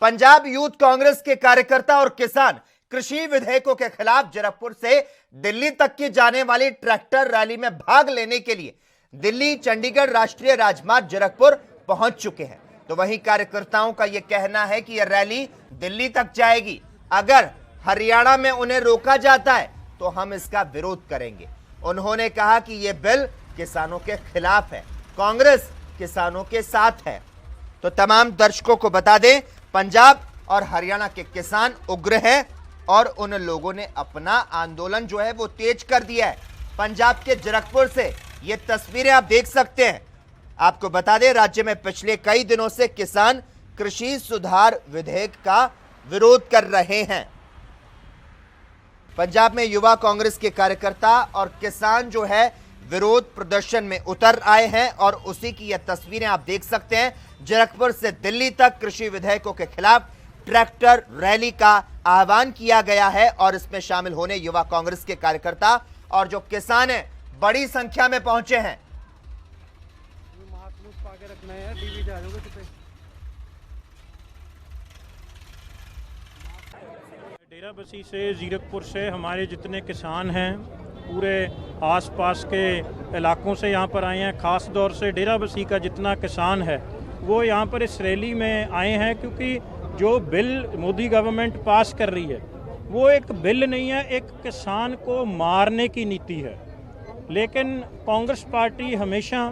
Punjab youth Congress के कार्यकर्ता और किसान कृषि विधेयकों के खिलाफ जीरकपुर से दिल्ली तक की जाने वाली ट्रैक्टर रैली में भाग लेने के लिए दिल्ली चंडीगढ़ राष्ट्रीय राजमार्ग जीरकपुर पहुंच चुके हैं। तो वहीं कार्यकर्ताओं का यह कहना है कि यह रैली दिल्ली तक जाएगी। अगर हरियाणा में उन्हें रोका जाता है तो हम इसका विरोध करेंगे। उन्होंने कहा कि यह बिल किसानों के खिलाफ है, कांग्रेस किसानों के साथ है। तो तमाम दर्शकों को बता दें, पंजाब और हरियाणा के किसान उग्र हैं और उन लोगों ने अपना आंदोलन जो है वो तेज कर दिया है। पंजाब के जीरकपुर से ये तस्वीरें आप देख सकते हैं। आपको बता दें, राज्य में पिछले कई दिनों से किसान कृषि सुधार विधेयक का विरोध कर रहे हैं। पंजाब में युवा कांग्रेस के कार्यकर्ता और किसान जो है विरोध प्रदर्शन में उतर आए हैं और उसी की यह तस्वीरें आप देख सकते हैं। जीरकपुर से दिल्ली तक कृषि विधेयकों के खिलाफ ट्रैक्टर रैली का आह्वान किया गया है और इसमें शामिल होने युवा कांग्रेस के कार्यकर्ता और जो किसान हैं बड़ी संख्या में पहुंचे हैं। डेराबस्सी से जीरकपुर से हमारे जितने किसान हैं पूरे आसपास के इलाकों से यहाँ पर आए हैं। ख़ास तौर से डेराबस्सी का जितना किसान है वो यहाँ पर इस रैली में आए हैं, क्योंकि जो बिल मोदी गवर्नमेंट पास कर रही है वो एक बिल नहीं है, एक किसान को मारने की नीति है। लेकिन कांग्रेस पार्टी हमेशा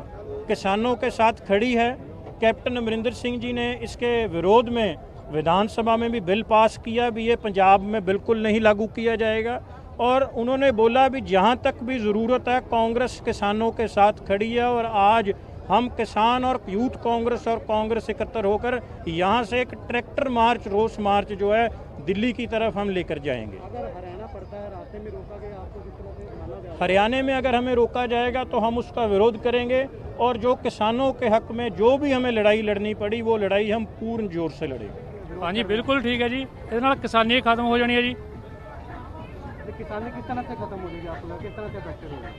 किसानों के साथ खड़ी है। कैप्टन अमरिंदर सिंह जी ने इसके विरोध में विधानसभा में भी बिल पास किया, भी ये पंजाब में बिल्कुल नहीं लागू किया जाएगा। और उन्होंने बोला भी जहाँ तक भी ज़रूरत है कांग्रेस किसानों के साथ खड़ी है। और आज हम किसान और यूथ कांग्रेस और कांग्रेस एकत्र होकर यहाँ से एक ट्रैक्टर मार्च, रोष मार्च जो है दिल्ली की तरफ हम लेकर जाएंगे। अगर हरियाणा पड़ता है, रास्ते में रोका गया आपको किस तरह से माना जाएगा? हरियाणा में अगर हमें रोका जाएगा तो हम उसका विरोध करेंगे और जो किसानों के हक में जो भी हमें लड़ाई लड़नी पड़ी वो लड़ाई हम पूर्ण जोर से लड़ेंगे। हाँ जी, बिल्कुल ठीक है जी। ਇਹਦੇ ਨਾਲ किसानी खत्म हो जानी है जी। किसानी किस तरह से खत्म हो जाएगी, आपको किस तरह से बेहतर होगा?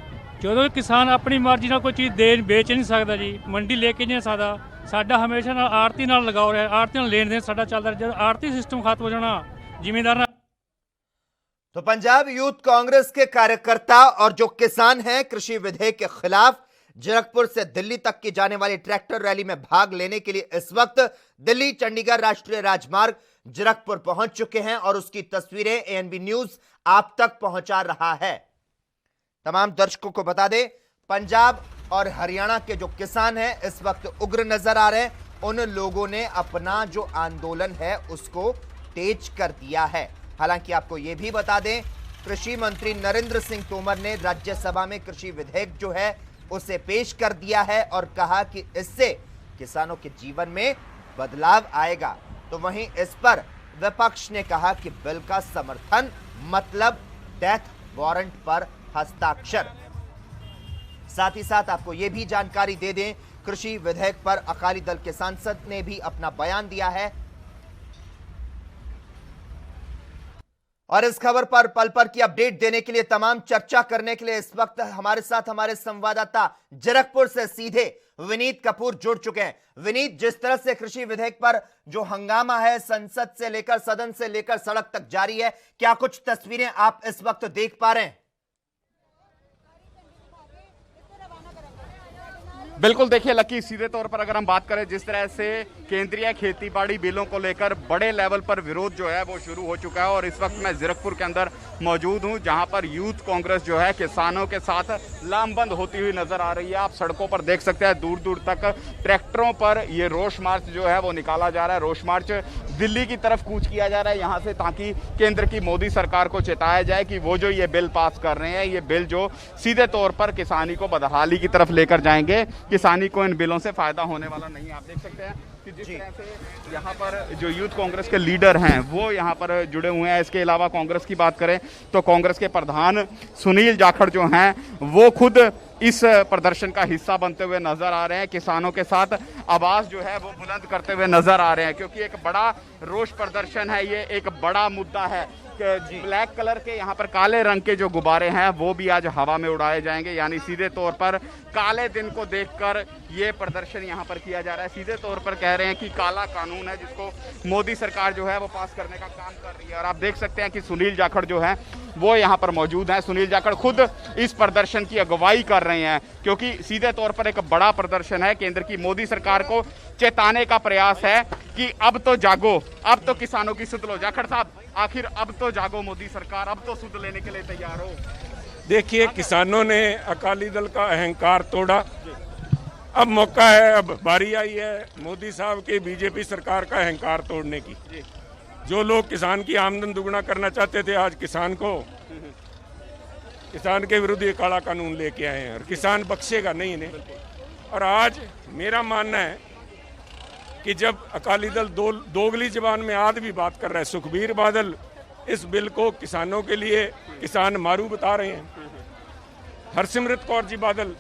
ਜਦੋਂ ਕਿਸਾਨ ਆਪਣੀ ਮਰਜ਼ੀ ਨਾਲ ਕੋਈ ਚੀਜ਼ ਵੇਚ ਨਹੀਂ ਸਕਦਾ ਜੀ, ਮੰਡੀ ਲੈ ਕੇ ਨਹੀਂ ਸਕਦਾ। ਸਾਡਾ ਹਮੇਸ਼ਾ ਨਾਲ ਆੜਤੀ ਨਾਲ ਲਗਾਓ ਰਿਹਾ, ਆੜਤੀ ਨਾਲ ਲੈਣ ਦੇਣ ਸਾਡਾ ਚੱਲਦਾ ਰਿਹਾ। ਜਦ ਆੜਤੀ ਸਿਸਟਮ ਖਤਮ ਹੋ ਜਾਣਾ, ਜ਼ਿਮੀਂਦਾਰ। तो पंजाब यूथ कांग्रेस के कार्यकर्ता और जो किसान हैं कृषि विधेयक के खिलाफ जीरकपुर से दिल्ली तक की जाने वाली ट्रैक्टर रैली में भाग लेने के लिए इस वक्त दिल्ली चंडीगढ़ राष्ट्रीय राजमार्ग जीरकपुर पहुंच चुके हैं और उसकी तस्वीरें एएनबी न्यूज आप तक पहुंचा रहा है। तमाम दर्शकों को बता दें, पंजाब और हरियाणा के जो किसान हैं इस वक्त उग्र नजर आ रहे हैं। उन लोगों ने अपना जो आंदोलन है उसको तेज कर दिया है। हालांकि आपको यह भी बता दें, कृषि मंत्री नरेंद्र सिंह तोमर ने राज्यसभा में कृषि विधेयक जो है उसे पेश कर दिया है और कहा कि इससे किसानों के जीवन में बदलाव आएगा। तो वहीं इस पर विपक्ष ने कहा कि बिल का समर्थन मतलब डेथ वारंट पर हस्ताक्षर। साथ ही साथ आपको यह भी जानकारी दे दें, कृषि विधेयक पर अकाली दल के सांसद ने भी अपना बयान दिया है और इस खबर पर पल भर की अपडेट देने के लिए, तमाम चर्चा करने के लिए इस वक्त हमारे साथ हमारे संवाददाता जीरकपुर से सीधे विनीत कपूर जुड़ चुके हैं। विनीत, जिस तरह से कृषि विधेयक पर जो हंगामा है संसद से लेकर सदन से लेकर सड़क तक जारी है, क्या कुछ तस्वीरें आप इस वक्त देख पा रहे हैं? बिल्कुल, देखिए लकी, सीधे तौर पर अगर हम बात करें जिस तरह से केंद्रीय खेती बाड़ी बिलों को लेकर बड़े लेवल पर विरोध जो है वो शुरू हो चुका है और इस वक्त मैं जीरकपुर के अंदर मौजूद हूं जहां पर यूथ कांग्रेस जो है किसानों के साथ लामबंद होती हुई नजर आ रही है। आप सड़कों पर देख सकते हैं, दूर दूर तक ट्रैक्टरों पर ये रोष मार्च जो है वो निकाला जा रहा है। रोष मार्च दिल्ली की तरफ कूच किया जा रहा है यहाँ से, ताकि केंद्र की मोदी सरकार को चेताया जाए कि वो जो ये बिल पास कर रहे हैं, ये बिल जो सीधे तौर पर किसानी को बदहाली की तरफ लेकर जाएंगे, किसानी को इन बिलों से फायदा होने वाला नहीं है। आप देख सकते हैं कि जिस तरह से यहाँ पर जो यूथ कांग्रेस के लीडर हैं वो यहाँ पर जुड़े हुए हैं। इसके अलावा कांग्रेस की बात करें तो कांग्रेस के प्रधान सुनील जाखड़ जो हैं वो खुद इस प्रदर्शन का हिस्सा बनते हुए नजर आ रहे हैं। किसानों के साथ आवाज जो है वो बुलंद करते हुए नजर आ रहे हैं, क्योंकि एक बड़ा रोष प्रदर्शन है, ये एक बड़ा मुद्दा है। ब्लैक कलर के यहाँ पर काले रंग के जो गुब्बारे हैं वो भी आज हवा में उड़ाए जाएंगे, यानी सीधे तौर पर काले दिन को देखकर ये प्रदर्शन यहाँ पर किया जा रहा है। सीधे तौर पर कह रहे हैं कि काला कानून है जिसको मोदी सरकार जो है वो पास करने का काम कर रही है। और आप देख सकते हैं कि सुनील जाखड़ जो है वो यहाँ पर मौजूद हैं। सुनील जाखड़ खुद इस प्रदर्शन की अगुवाई कर रहे हैं, क्योंकि सीधे तौर पर एक बड़ा प्रदर्शन है। केंद्र की मोदी सरकार को चेताने का प्रयास है कि अब तो जागो, अब तो किसानों की सुध लो। जाखड़ साहब, आखिर अब तो जागो मोदी सरकार, अब तो सुध लेने के लिए तैयार हो। देखिए, किसानों ने अकाली दल का अहंकार तोड़ा, अब मौका है, अब बारी आई है मोदी साहब की बीजेपी सरकार का अहंकार तोड़ने की। जो लोग किसान की आमदन दुगना करना चाहते थे, आज किसान के विरुद्ध ये काला कानून लेके आए हैं और किसान बख्शेगा नहीं इन्हें। और आज मेरा मानना है कि जब अकाली दल दोगली जबान में आज भी बात कर रहा है, सुखबीर बादल इस बिल को किसानों के लिए किसान मारू बता रहे हैं, हरसिमरत कौर जी बादल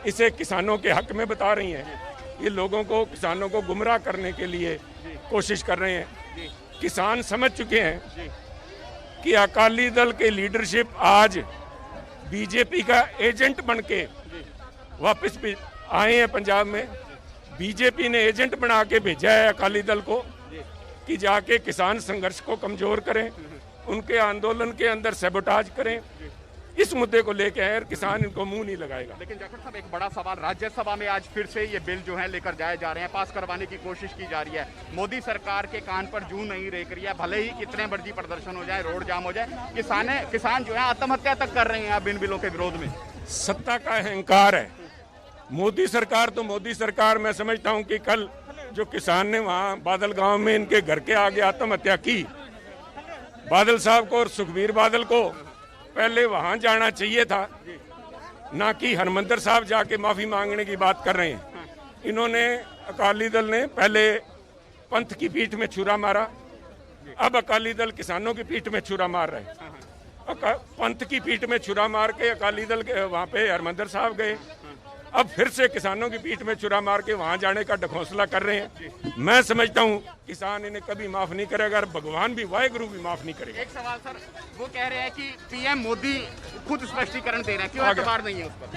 इसे किसानों के हक में बता रही हैं, ये लोगों को, किसानों को गुमराह करने के लिए कोशिश कर रहे हैं। किसान समझ चुके हैं कि अकाली दल के लीडरशिप आज बीजेपी का एजेंट बनके वापस भी आए हैं। पंजाब में बीजेपी ने एजेंट बना के भेजा है अकाली दल को कि जाके किसान संघर्ष को कमजोर करें, उनके आंदोलन के अंदर सैबोटाज करें। इस मुद्दे को लेकर आए और किसान इनको मुंह नहीं लगाएगा। लेकिन जाखड़ साहब, एक बड़ा सवाल, राज्यसभा में आज फिर से ये बिल जो है लेकर जाए जा रहे हैं, पास करवाने की कोशिश की जा रही है। मोदी सरकार के कान पर जूं नहीं रेंक रही है, भले ही कितने मर्जी प्रदर्शन हो जाए, रोड जाम हो जाए, किसान जो है आत्महत्या तक कर रहे हैं बिन बिलों के विरोध में। सत्ता का अहंकार है। मोदी सरकार तो मोदी सरकार, मैं समझता हूं कि कल जो किसान ने वहां बादल गांव में इनके घर के आगे आत्महत्या की, बादल साहब को और सुखबीर बादल को पहले वहां जाना चाहिए था, ना कि हरमंदर साहब जाके माफी मांगने की बात कर रहे हैं। इन्होंने, अकाली दल ने पहले पंथ की पीठ में छुरा मारा, अब अकाली दल किसानों की पीठ में छुरा मार रहे हैं। पंथ की पीठ में छुरा मार के अकाली दल के वहां पे हरमंदर साहब गए, अब फिर से किसानों की पीठ में छुरा मार के वहां जाने का ढकोसला कर रहे हैं। मैं समझता हूं किसान इन्हें कभी माफ नहीं करेगा और भगवान भी, वाहेगुरु भी माफ नहीं करेगा। एक सवाल सर, वो कह रहे हैं कि पीएम मोदी खुद स्पष्टीकरण दे रहे हैं, क्यों एतबार नहीं है उस पर?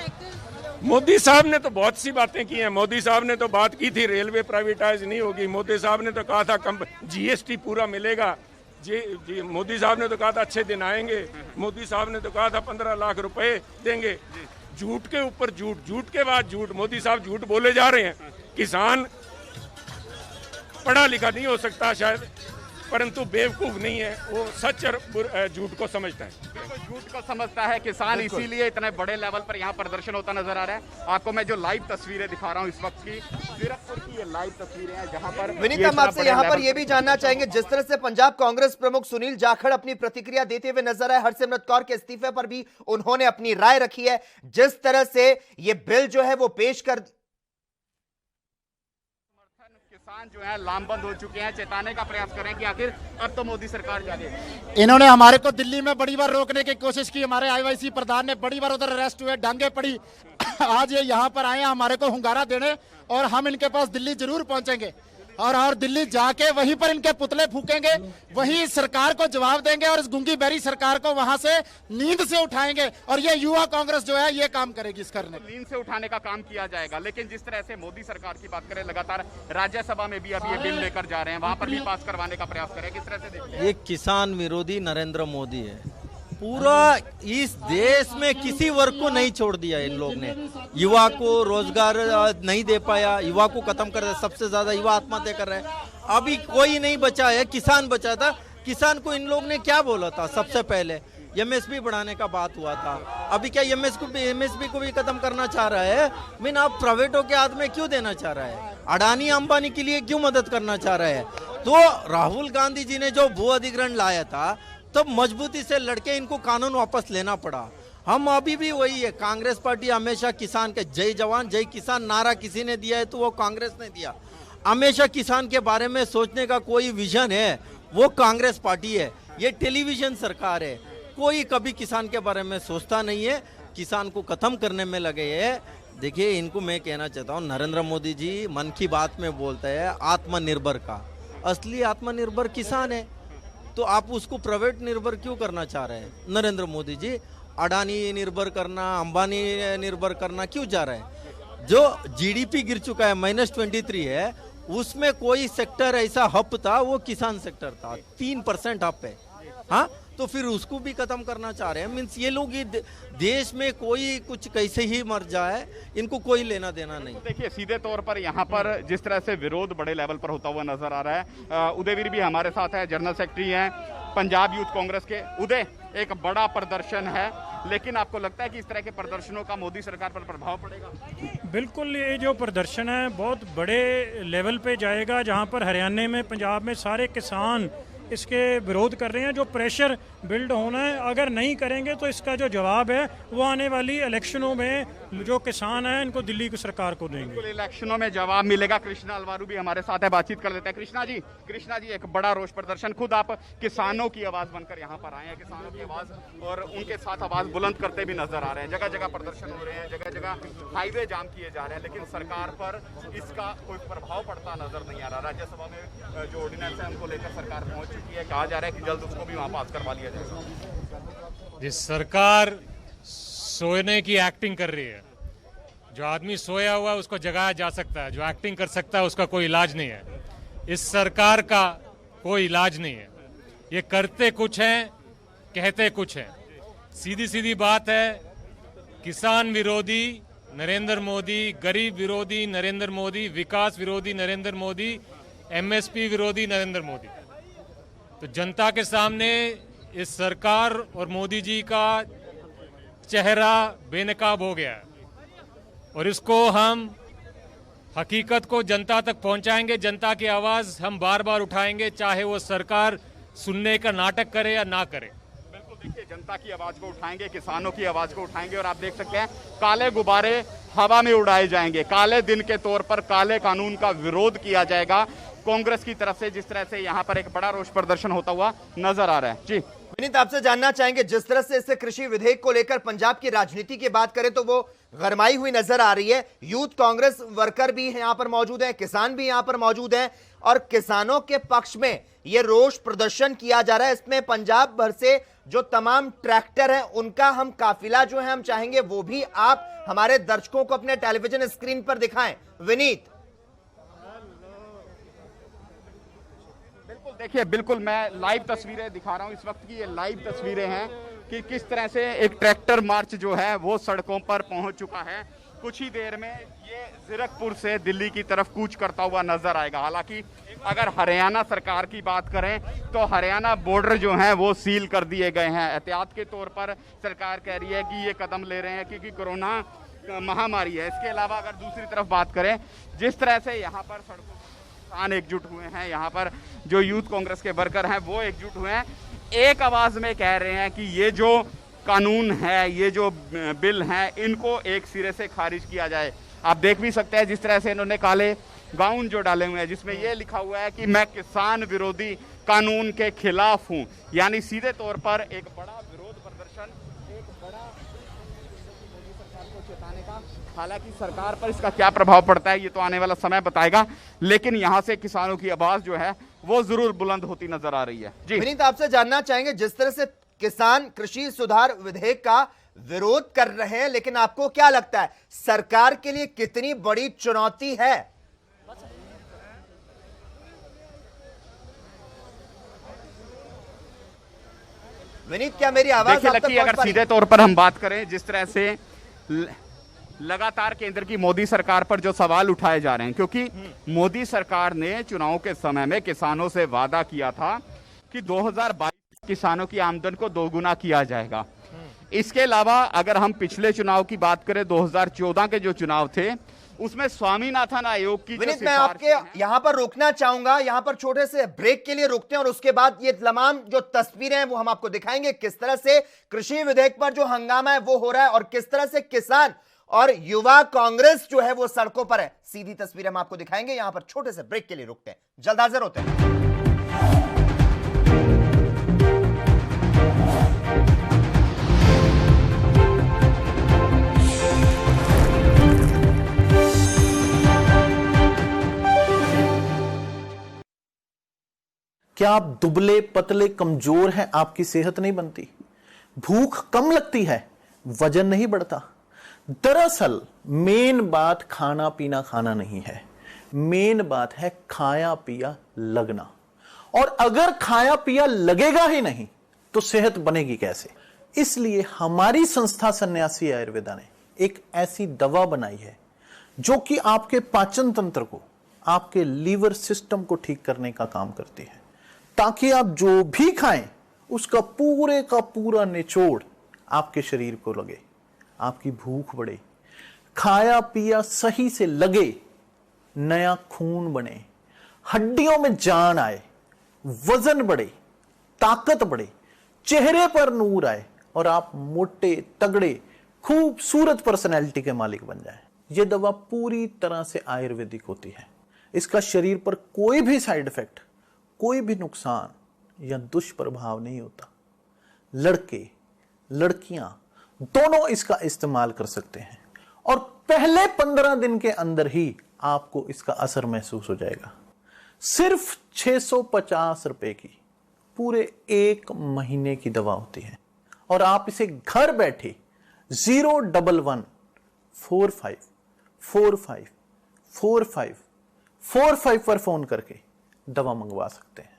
मोदी साहब ने तो बहुत सी बातें की हैं। मोदी साहब ने तो बात की थी रेलवे प्राइवेटाइज नहीं होगी, मोदी साहब ने तो कहा था जीएसटी पूरा मिलेगा, जी मोदी साहब ने तो कहा था अच्छे दिन आएंगे, मोदी साहब ने तो कहा था 15 लाख रुपए देंगे। झूठ के ऊपर झूठ, झूठ के बाद झूठ, मोदी साहब झूठ बोले जा रहे हैं। किसान पढ़ा लिखा नहीं हो सकता शायद, परंतु बेवकूफ नहीं है, वो सच और झूठ को समझता है। बिल्कुल झूठ को समझता है किसान, इसीलिए इतने बड़े लेवल पर यहाँ प्रदर्शन होता नजर आ रहा है। आपको मैं जो लाइव तस्वीरें दिखा रहा हूँ इस वक्त की, जीरकपुर की ये लाइव तस्वीरें हैं जहाँ पर विनीत, हम आपसे यहाँ पर ये भी जानना चाहेंगे, जिस तरह से पंजाब कांग्रेस प्रमुख सुनील जाखड़ अपनी प्रतिक्रिया देते हुए नजर आए, हरसिमरत कौर के इस्तीफे पर भी उन्होंने अपनी राय रखी है, जिस तरह से ये बिल जो है वो पेश कर, किसान जो है लामबंद हो चुके हैं, चेताने का प्रयास करें कि आखिर अब तो मोदी सरकार जागे। इन्होंने हमारे को दिल्ली में बड़ी बार रोकने की कोशिश की, हमारे आईवाईसी प्रधान ने बड़ी बार उधर अरेस्ट हुए, डांगे पड़ी। आज ये यहाँ पर आए हैं हमारे को हुंगारा देने, और हम इनके पास दिल्ली जरूर पहुंचेंगे और दिल्ली जाके वहीं पर इनके पुतले फूकेंगे, वहीं सरकार को जवाब देंगे और इस गुंगी बैरी सरकार को वहां से नींद से उठाएंगे। और ये युवा कांग्रेस जो है ये काम करेगी इस करने, नींद से उठाने का काम किया जाएगा। लेकिन जिस तरह से मोदी सरकार की बात करें, लगातार राज्यसभा में भी अब ये बिल लेकर जा रहे हैं, वहां पर भी पास करवाने का प्रयास करें, किस तरह से देखते हैं? ये किसान विरोधी नरेंद्र मोदी है। पूरा इस देश में किसी वर्ग को नहीं छोड़ दिया इन लोग ने। युवा को रोजगार नहीं दे पाया, युवा को खत्म कर दिया, सबसे ज्यादा युवा आत्महत्या कर रहे हैं। अभी कोई नहीं बचा है, किसान बचा था। किसान को इन लोग ने क्या बोला था? सबसे पहले एमएसपी बढ़ाने का बात हुआ था। अभी क्या एमएसपी को भी खत्म करना चाह रहा है? मीन आप प्राइवेटों के हाथ में क्यों देना चाह रहा है? अडानी अंबानी के लिए क्यों मदद करना चाह रहा है? तो राहुल गांधी जी ने जो भू अधिग्रहण लाया था, तब मजबूती से लड़के इनको कानून वापस लेना पड़ा। हम अभी भी वही है, कांग्रेस पार्टी हमेशा किसान के जय जवान जय किसान नारा किसी ने दिया है तो वो कांग्रेस ने दिया। हमेशा किसान के बारे में सोचने का कोई विजन है वो कांग्रेस पार्टी है। ये टेलीविजन सरकार है, कोई कभी किसान के बारे में सोचता नहीं है। किसान को खत्म करने में लगे हैं। देखिए, इनको मैं कहना चाहता हूँ, नरेंद्र मोदी जी मन की बात में बोलते हैं आत्मनिर्भर का, असली आत्मनिर्भर किसान है। तो आप उसको प्राइवेट निर्भर क्यों करना चाह रहे हैं नरेंद्र मोदी जी? अडानी निर्भर करना, अंबानी निर्भर करना क्यों चाह रहे हैं? जो जीडीपी गिर चुका है -23 है, उसमें कोई सेक्टर ऐसा हब था, वो किसान सेक्टर था, 3% हब है। हाँ, तो फिर उसको भी खत्म करना चाह रहे हैं। मीन्स ये लोग देश में कोई कुछ कैसे ही मर जाए, इनको कोई लेना देना नहीं। देखिए, सीधे तौर पर यहाँ पर जिस तरह से विरोध बड़े लेवल पर होता हुआ नजर आ रहा है। उदयवीर भी हमारे साथ है, जनरल सेक्रेटरी हैं पंजाब यूथ कांग्रेस के। उदय, एक बड़ा प्रदर्शन है, लेकिन आपको लगता है कि इस तरह के प्रदर्शनों का मोदी सरकार पर प्रभाव पड़ेगा? बिल्कुल, ये जो प्रदर्शन है बहुत बड़े लेवल पे जाएगा, जहाँ पर हरियाणा में, पंजाब में सारे किसान इसके विरोध कर रहे हैं। जो प्रेशर बिल्ड होना है, अगर नहीं करेंगे तो इसका जो जवाब है वो आने वाली इलेक्शनों में जो किसान हैं इनको दिल्ली की सरकार को देंगे। बिल्कुल, इलेक्शनों में जवाब मिलेगा। कृष्णा अलवारू भी हमारे साथ है, बातचीत कर लेते हैं। कृष्णा जी, एक बड़ा रोष प्रदर्शन, खुद आप किसानों की आवाज बनकर यहाँ पर आए हैं, किसानों की आवाज और उनके साथ आवाज बुलंद करते भी नजर आ रहे हैं। जगह जगह प्रदर्शन हो रहे हैं, जगह जगह हाईवे जाम किए जा रहे हैं, लेकिन सरकार पर इसका कोई प्रभाव पड़ता नजर नहीं आ रहा। राज्यसभा में जो ऑर्डिनेंस है उनको लेकर सरकार पहुंच चुकी है, कहा जा रहा है कि जल्द उसको भी वहां पास करवा लिया जाएगा। जिस सरकार सोने की एक्टिंग कर रही है, जो आदमी सोया हुआ है उसको जगाया जा सकता है, जो एक्टिंग कर सकता है उसका कोई इलाज नहीं है। इस सरकार का कोई इलाज नहीं है। ये करते कुछ हैं, कहते कुछ हैं। सीधी सीधी बात है, किसान विरोधी नरेंद्र मोदी, गरीब विरोधी नरेंद्र मोदी, विकास विरोधी नरेंद्र मोदी, एमएसपी विरोधी नरेंद्र मोदी। तो जनता के सामने इस सरकार और मोदी जी का चेहरा बेनकाब हो गया है और इसको हम हकीकत को जनता तक पहुंचाएंगे। जनता की आवाज हम बार बार उठाएंगे, चाहे वो सरकार सुनने का नाटक करे या ना करे। बिल्कुल, देखिए, जनता की आवाज को उठाएंगे, किसानों की आवाज को उठाएंगे और आप देख सकते हैं काले गुब्बारे हवा में उड़ाए जाएंगे। काले दिन के तौर पर काले कानून का विरोध किया जाएगा कांग्रेस की तरफ से, जिस तरह से यहाँ पर एक बड़ा रोष प्रदर्शन होता हुआ नजर आ रहा है। जी विनीत, आपसे जानना चाहेंगे, जिस तरह से इस कृषि विधेयक को लेकर पंजाब की राजनीति की बात करें तो वो गरमाई हुई नजर आ रही है। यूथ कांग्रेस वर्कर भी यहां पर मौजूद है, किसान भी यहां पर मौजूद हैं और किसानों के पक्ष में यह रोष प्रदर्शन किया जा रहा है। इसमें पंजाब भर से जो तमाम ट्रैक्टर हैं उनका हम काफिला जो है हम चाहेंगे वो भी आप हमारे दर्शकों को अपने टेलीविजन स्क्रीन पर दिखाएं। विनीत, देखिए, बिल्कुल मैं लाइव तस्वीरें दिखा रहा हूं इस वक्त की। ये लाइव तस्वीरें हैं कि किस तरह से एक ट्रैक्टर मार्च जो है वो सड़कों पर पहुंच चुका है। कुछ ही देर में ये जीरकपुर से दिल्ली की तरफ कूच करता हुआ नजर आएगा। हालांकि अगर हरियाणा सरकार की बात करें तो हरियाणा बॉर्डर जो है वो सील कर दिए गए हैं। एहतियात के तौर पर सरकार कह रही है कि ये कदम ले रहे हैं क्योंकि कोरोना महामारी है। इसके अलावा अगर दूसरी तरफ बात करें, जिस तरह से यहाँ पर सड़कों किसान एकजुट हुए हैं, यहाँ पर जो यूथ कांग्रेस के वर्कर हैं वो एकजुट हुए हैं, एक आवाज में कह रहे हैं कि ये जो कानून है, ये जो बिल हैं, इनको एक सिरे से खारिज किया जाए। आप देख भी सकते हैं जिस तरह से इन्होंने काले गाउन जो डाले हुए हैं जिसमें ये लिखा हुआ है कि मैं किसान विरोधी कानून के खिलाफ हूं। यानी सीधे तौर पर एक बड़ा विरोध प्रदर्शन, एक बड़ा मोदी सरकार को चेताने का। हालांकि सरकार पर इसका क्या प्रभाव पड़ता है ये तो आने वाला समय बताएगा, लेकिन यहां से किसानों की आवाज जो है वो जरूर बुलंद होती नजर आ रही है। जी विनीत, आपसे जानना चाहेंगे, जिस तरह से किसान कृषि सुधार विधेयक का विरोध कर रहे हैं, लेकिन आपको क्या लगता है सरकार के लिए कितनी बड़ी चुनौती है? विनीत, क्या मेरी आवाज देखिए लकी, अगर सीधे तौर पर हम बात करें, जिस तरह से लगातार केंद्र की मोदी सरकार पर जो सवाल उठाए जा रहे हैं, क्योंकि मोदी सरकार ने चुनाव के समय में किसानों से वादा किया था कि 2022 किसानों की आमदन को दोगुना किया जाएगा। इसके अलावा अगर हम पिछले चुनाव की बात करें, 2014 के जो चुनाव थे उसमें स्वामीनाथन आयोग की विनीत, मैं आपके यहां पर रोकना चाहूंगा, यहां पर छोटे से ब्रेक के लिए रुकते हैं और उसके बाद ये तमाम जो तस्वीरें हैं वो हम आपको दिखाएंगे, किस तरह से कृषि विधेयक पर जो हंगामा है वो हो रहा है और किस तरह से किसान और युवा कांग्रेस जो है वो सड़कों पर है। सीधी तस्वीरें हम आपको दिखाएंगे। यहां पर छोटे से ब्रेक के लिए रुकते हैं, जल्द हाजिर होते हैं। क्या आप दुबले पतले कमजोर हैं, आपकी सेहत नहीं बनती? भूख कम लगती है, वजन नहीं बढ़ता? दरअसल मेन बात खाना पीना खाना नहीं है, मेन बात है खाया पिया लगना। और अगर खाया पिया लगेगा ही नहीं तो सेहत बनेगी कैसे? इसलिए हमारी संस्था सन्यासी आयुर्वेदा ने एक ऐसी दवा बनाई है जो कि आपके पाचन तंत्र को, आपके लीवर सिस्टम को ठीक करने का काम करती है, ताकि आप जो भी खाएं उसका पूरे का पूरा निचोड़ आपके शरीर को लगे, आपकी भूख बढ़े, खाया पिया सही से लगे, नया खून बने, हड्डियों में जान आए, वजन बढ़े, ताकत बढ़े, चेहरे पर नूर आए और आप मोटे तगड़े खूबसूरत पर्सनैलिटी के मालिक बन जाएं। यह दवा पूरी तरह से आयुर्वेदिक होती है। इसका शरीर पर कोई भी साइड इफेक्ट, कोई भी नुकसान या दुष्प्रभाव नहीं होता। लड़के लड़कियां दोनों इसका इस्तेमाल कर सकते हैं और पहले 15 दिन के अंदर ही आपको इसका असर महसूस हो जाएगा। सिर्फ 650 रुपए की पूरे 1 महीने की दवा होती है और आप इसे घर बैठे 01145454545 पर फोन करके दवा मंगवा सकते हैं।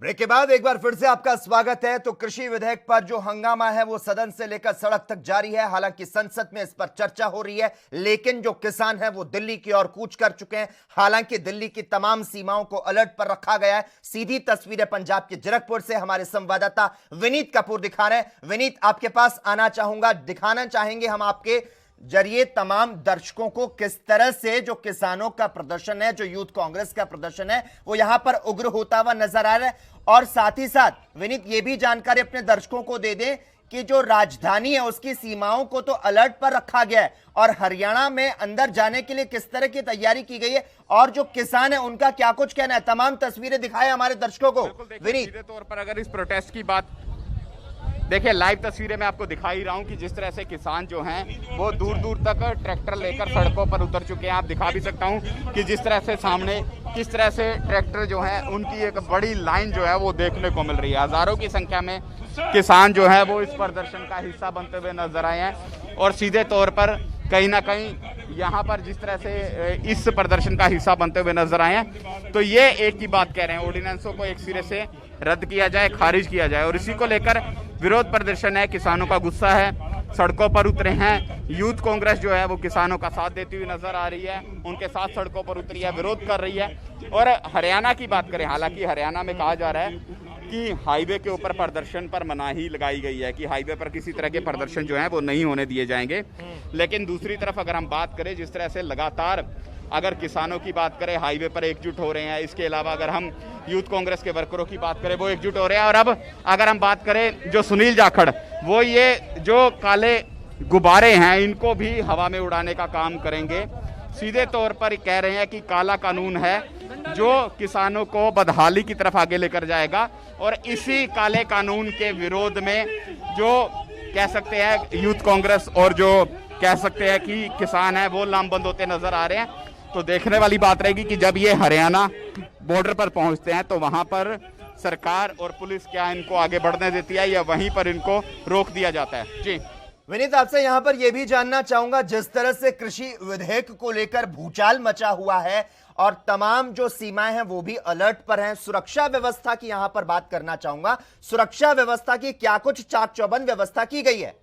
ब्रेक के बाद एक बार फिर से आपका स्वागत है। तो कृषि विधेयक पर जो हंगामा है वो सदन से लेकर सड़क तक जारी है। हालांकि संसद में इस पर चर्चा हो रही है, लेकिन जो किसान हैं वो दिल्ली की ओर कूच कर चुके हैं। हालांकि दिल्ली की तमाम सीमाओं को अलर्ट पर रखा गया है। सीधी तस्वीरें पंजाब के जीरकपुर से हमारे संवाददाता विनीत कपूर दिखा रहे हैं। विनीत, आपके पास आना चाहूंगा, दिखाना चाहेंगे हम आपके जरिए तमाम दर्शकों को किस तरह से जो किसानों का प्रदर्शन है, जो यूथ कांग्रेस का प्रदर्शन है, वो यहां पर उग्र होता हुआ नजर आ रहा है। और साथ ही साथ विनीत ये भी जानकारी अपने दर्शकों को दे दें कि जो राजधानी है उसकी सीमाओं को तो अलर्ट पर रखा गया है और हरियाणा में अंदर जाने के लिए किस तरह की तैयारी की गई है और जो किसान है उनका क्या कुछ कहना है। तमाम तस्वीरें दिखाए हमारे दर्शकों को। विनीत, सीधे तौर पर अगर इस प्रोटेस्ट की बात देखिए, लाइव तस्वीरें मैं आपको दिखा ही रहा हूं कि जिस तरह से किसान जो हैं वो दूर दूर तक ट्रैक्टर लेकर सड़कों पर उतर चुके हैं। आप दिखा भी सकता हूं कि जिस तरह से सामने किस तरह से ट्रैक्टर जो है उनकी एक बड़ी लाइन जो है वो देखने को मिल रही है। हजारों की संख्या में किसान जो है वो इस प्रदर्शन का हिस्सा बनते हुए नजर आए हैं और सीधे तौर पर कहीं ना कहीं यहाँ पर जिस तरह से इस प्रदर्शन का हिस्सा बनते हुए नजर आए हैं, तो ये एक ही बात कह रहे हैं, ऑर्डिनेंसों को एक सिरे से रद्द किया जाए, खारिज किया जाए। और इसी को लेकर विरोध प्रदर्शन है, किसानों का गुस्सा है, सड़कों पर उतरे हैं। यूथ कांग्रेस जो है वो किसानों का साथ देती हुई नजर आ रही है, उनके साथ सड़कों पर उतरी है, विरोध कर रही है। और हरियाणा की बात करें, हालांकि हरियाणा में कहा जा रहा है कि हाईवे के ऊपर प्रदर्शन पर मनाही लगाई गई है कि हाईवे पर किसी तरह के प्रदर्शन जो है वो नहीं होने दिए जाएंगे। लेकिन दूसरी तरफ अगर हम बात करें, जिस तरह से लगातार अगर किसानों की बात करें हाईवे पर एकजुट हो रहे हैं, इसके अलावा अगर हम यूथ कांग्रेस के वर्करों की बात करें वो एकजुट हो रहे हैं। और अब अगर हम बात करें जो सुनील जाखड़, वो ये जो काले गुब्बारे हैं इनको भी हवा में उड़ाने का काम करेंगे। सीधे तौर पर कह रहे हैं कि काला कानून है जो किसानों को बदहाली की तरफ आगे लेकर जाएगा। और इसी काले कानून के विरोध में जो कह सकते हैं यूथ कांग्रेस और जो कह सकते हैं कि किसान है वो लामबंद होते नजर आ रहे हैं। तो देखने वाली बात रहेगी कि जब ये हरियाणा बॉर्डर पर पहुंचते हैं तो वहां पर सरकार और पुलिस क्या इनको आगे बढ़ने देती है या वहीं पर इनको रोक दिया जाता है। जी विनीत, आपसे यहां पर यह भी जानना चाहूंगा, जिस तरह से कृषि विधेयक को लेकर भूचाल मचा हुआ है और तमाम जो सीमाएं हैं वो भी अलर्ट पर हैं, सुरक्षा व्यवस्था की यहां पर बात करना चाहूंगा। सुरक्षा व्यवस्था की क्या कुछ चाक चौबंद व्यवस्था की गई है?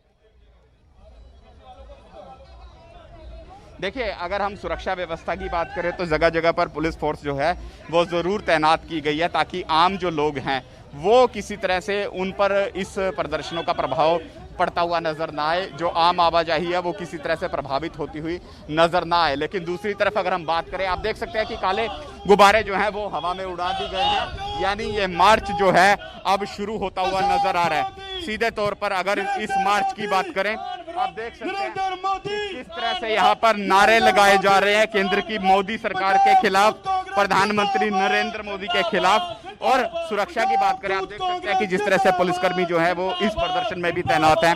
देखिए, अगर हम सुरक्षा व्यवस्था की बात करें तो जगह जगह पर पुलिस फोर्स जो है वो ज़रूर तैनात की गई है ताकि आम जो लोग हैं वो किसी तरह से उन पर इस प्रदर्शनों का प्रभाव पड़ता हुआ नजर ना आए, जो आम आवाजाही है वो किसी तरह से प्रभावित होती हुई नजर ना आए। लेकिन दूसरी तरफ अगर हम बात करें, आप देख सकते हैं कि काले गुब्बारे जो हैं वो हवा में उड़ा दिए गए हैं, यानी ये मार्च जो है अब शुरू होता हुआ नजर आ रहा है। सीधे तौर पर अगर इस मार्च की बात करें, आप देख सकते हैं किस तरह से यहाँ पर नारे लगाए जा रहे हैं केंद्र की मोदी सरकार के खिलाफ, प्रधानमंत्री नरेंद्र मोदी के खिलाफ। और सुरक्षा की बात करें, आप देख सकते हैं कि जिस तरह से पुलिसकर्मी जो है वो इस प्रदर्शन में भी तैनात हैं।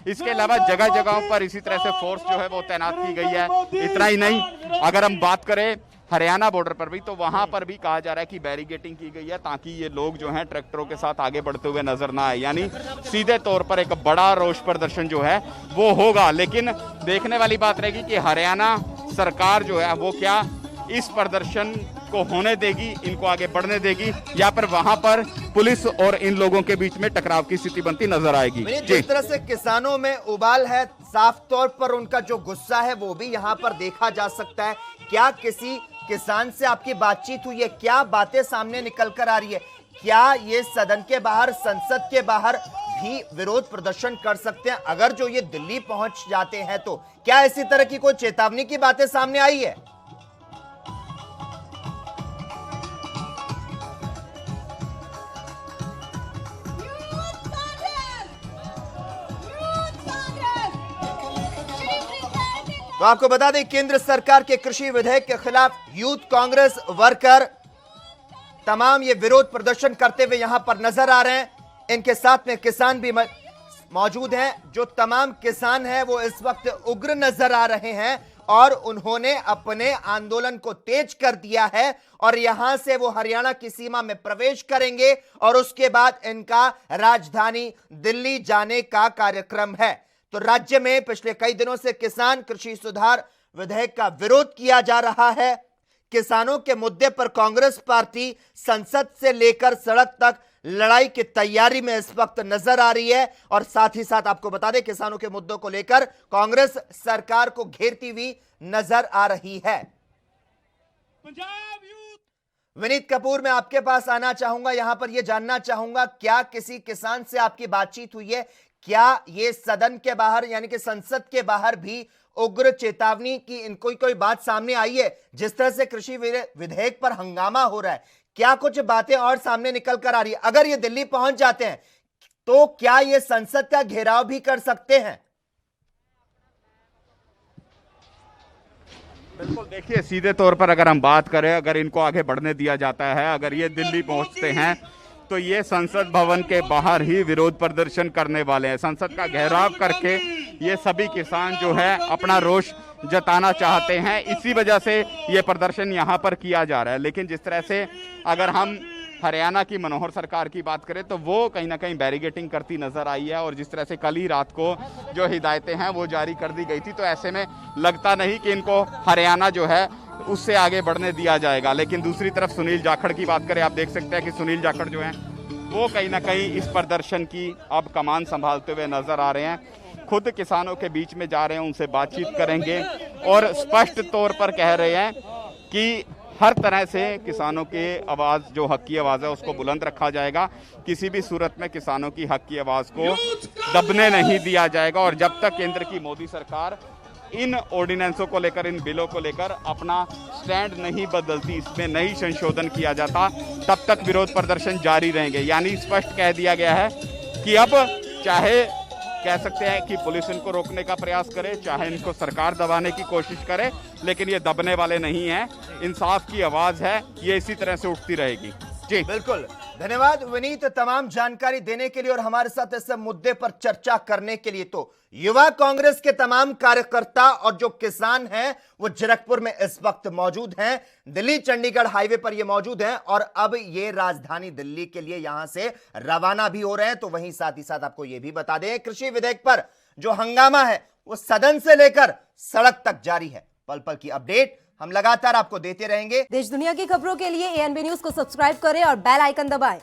इसके अलावा जगह जगहों पर इसी तरह से फोर्स जो है वो तैनात की गई है। इतना ही नहीं, अगर हम बात करें हरियाणा बॉर्डर पर भी, तो वहां पर भी कहा जा रहा है कि बैरिकेडिंग की गई है ताकि ये लोग जो हैं ट्रैक्टरों के साथ आगे बढ़ते हुए नजर ना आए। यानी सीधे तौर पर एक बड़ा रोष प्रदर्शन जो है वो होगा। लेकिन देखने वाली बात रहेगी कि हरियाणा सरकार जो है वो क्या इस प्रदर्शन को होने देगी, इनको आगे बढ़ने देगी, या फिर वहां पर पुलिस और इन लोगों के बीच में टकराव की स्थिति बनती नजर आएगी। जिस तरह से किसानों में उबाल है, साफ तौर पर उनका जो गुस्सा है वो भी यहाँ पर देखा जा सकता है। क्या किसी किसान से आपकी बातचीत हुई है? क्या बातें सामने निकल कर आ रही है? क्या ये सदन के बाहर, संसद के बाहर भी विरोध प्रदर्शन कर सकते हैं? अगर जो ये दिल्ली पहुंच जाते हैं तो क्या इसी तरह की कोई चेतावनी की बातें सामने आई है? तो आपको बता दें, केंद्र सरकार के कृषि विधेयक के खिलाफ यूथ कांग्रेस वर्कर तमाम ये विरोध प्रदर्शन करते हुए यहां पर नजर आ रहे हैं। इनके साथ में किसान भी मौजूद हैं। जो तमाम किसान हैं वो इस वक्त उग्र नजर आ रहे हैं और उन्होंने अपने आंदोलन को तेज कर दिया है और यहां से वो हरियाणा की सीमा में प्रवेश करेंगे और उसके बाद इनका राजधानी दिल्ली जाने का कार्यक्रम है। तो राज्य में पिछले कई दिनों से किसान कृषि सुधार विधेयक का विरोध किया जा रहा है। किसानों के मुद्दे पर कांग्रेस पार्टी संसद से लेकर सड़क तक लड़ाई की तैयारी में इस वक्त नजर आ रही है और साथ ही साथ आपको बता दें, किसानों के मुद्दों को लेकर कांग्रेस सरकार को घेरती हुई नजर आ रही है। विनीत कपूर, मैं आपके पास आना चाहूंगा, यहां पर यह जानना चाहूंगा, क्या किसी किसान से आपकी बातचीत हुई है? क्या ये सदन के बाहर यानी कि संसद के बाहर भी उग्र चेतावनी की इनको कोई बात सामने आई है? जिस तरह से कृषि विधेयक पर हंगामा हो रहा है, क्या कुछ बातें और सामने निकल कर आ रही है? अगर ये दिल्ली पहुंच जाते हैं तो क्या ये संसद का घेराव भी कर सकते हैं? बिल्कुल, देखिए सीधे तौर पर अगर हम बात करें, अगर इनको आगे बढ़ने दिया जाता है, अगर ये दिल्ली पहुंचते हैं तो ये संसद भवन के बाहर ही विरोध प्रदर्शन करने वाले हैं। संसद का घेराव करके ये सभी किसान जो है अपना रोष जताना चाहते हैं। इसी वजह से ये प्रदर्शन यहाँ पर किया जा रहा है। लेकिन जिस तरह से अगर हम हरियाणा की मनोहर सरकार की बात करें तो वो कहीं ना कहीं बैरिकेडिंग करती नजर आई है और जिस तरह से कल ही रात को जो हिदायतें हैं वो जारी कर दी गई थी, तो ऐसे में लगता नहीं कि इनको हरियाणा जो है उससे आगे बढ़ने दिया जाएगा। लेकिन दूसरी तरफ सुनील जाखड़ की बात करें, आप देख सकते हैं कि सुनील जाखड़ जो हैं वो कहीं ना कहीं इस प्रदर्शन की अब कमान संभालते हुए नजर आ रहे हैं। खुद किसानों के बीच में जा रहे हैं, उनसे बातचीत करेंगे और स्पष्ट तौर पर कह रहे हैं कि हर तरह से किसानों की आवाज़, जो हक की आवाज़ है, उसको बुलंद रखा जाएगा। किसी भी सूरत में किसानों की हक की आवाज़ को दबने नहीं दिया जाएगा और जब तक केंद्र की मोदी सरकार इन ऑर्डिनेंसों को लेकर, इन बिलों को लेकर अपना स्टैंड नहीं बदलती, इसमें नहीं संशोधन किया जाता, तब तक विरोध प्रदर्शन जारी रहेंगे। यानी स्पष्ट कह दिया गया है कि अब चाहे कह सकते हैं कि पुलिस इनको रोकने का प्रयास करे, चाहे इनको सरकार दबाने की कोशिश करे, लेकिन ये दबने वाले नहीं हैं। इंसाफ की आवाज़ है, ये इसी तरह से उठती रहेगी। जी बिल्कुल, धन्यवाद विनीत तमाम जानकारी देने के लिए और हमारे साथ इस मुद्दे पर चर्चा करने के लिए। तो युवा कांग्रेस के तमाम कार्यकर्ता और जो किसान हैं वो जीरकपुर में इस वक्त मौजूद हैं, दिल्ली चंडीगढ़ हाईवे पर ये मौजूद हैं और अब ये राजधानी दिल्ली के लिए यहां से रवाना भी हो रहे हैं। तो वहीं साथ ही साथ आपको ये भी बता दें, कृषि विधेयक पर जो हंगामा है वो सदन से लेकर सड़क तक जारी है। पल पल की अपडेट हम लगातार आपको देते रहेंगे। देश दुनिया की खबरों के लिए ANB न्यूज को सब्सक्राइब करें और बेल आइकन दबाएं।